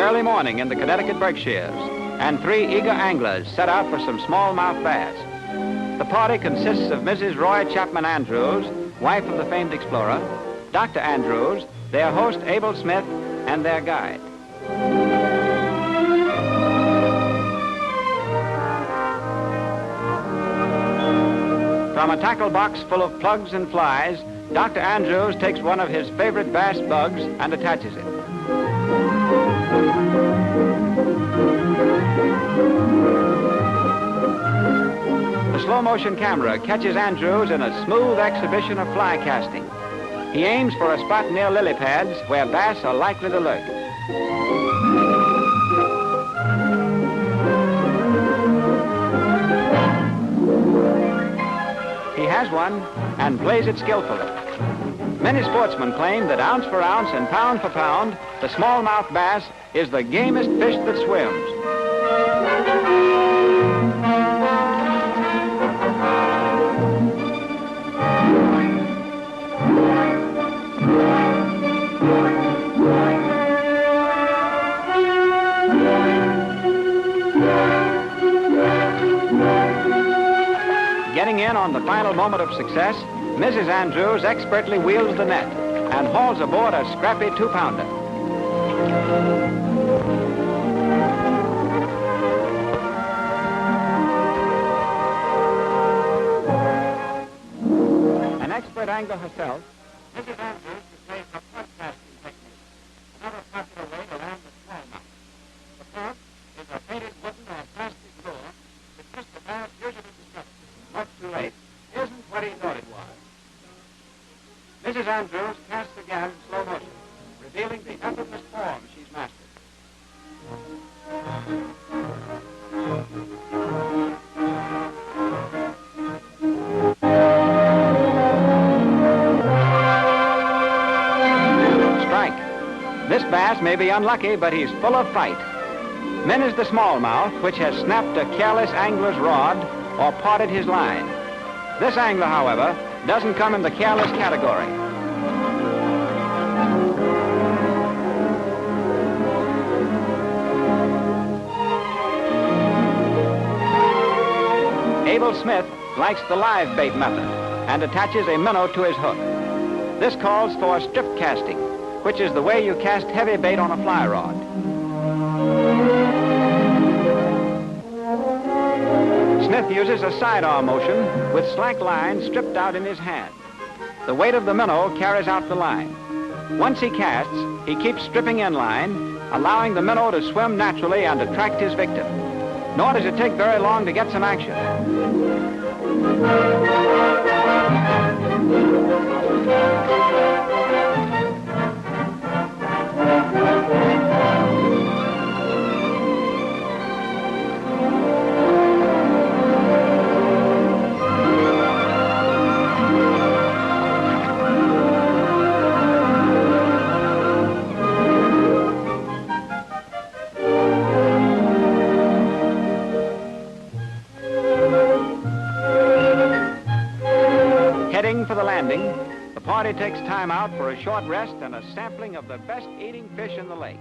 early morning in the Connecticut Berkshires, and 3 eager anglers set out for some smallmouth bass. The party consists of Mrs. Roy Chapman Andrews, wife of the famed explorer, Dr. Andrews, their host Abel Smith, and their guide. From a tackle box full of plugs and flies, Dr. Andrews takes one of his favorite bass bugs and attaches it. The slow-motion camera catches Andrews in a smooth exhibition of fly casting. He aims for a spot near lily pads where bass are likely to lurk. He has one and plays it skillfully. Many sportsmen claim that ounce for ounce and pound for pound, the smallmouth bass is the gamest fish that swims. Getting in on the final moment of success, Mrs. Andrews expertly wields the net and hauls aboard a scrappy 2-pounder. An expert angler herself, Mrs. Andrews displays her plug casting technique, another popular way to land the smallmouth. The plug is a painted wooden or plastic lure that Mr. Bass usually discovers, much too late, isn't what he thought it was. Mrs. Andrews casts again in slow motion, revealing the effortless form she's mastered. Strike. This bass may be unlucky, but he's full of fight. Then is the smallmouth, which has snapped a careless angler's rod or parted his line. This angler, however, doesn't come in the careless category. Abel Smith likes the live bait method and attaches a minnow to his hook. This calls for strip casting, which is the way you cast heavy bait on a fly rod. Smith uses a side-arm motion with slack line stripped out in his hand. The weight of the minnow carries out the line. Once he casts, he keeps stripping in line, allowing the minnow to swim naturally and attract his victim. Nor does it take very long to get some action. For the landing, the party takes time out for a short rest and a sampling of the best eating fish in the lake.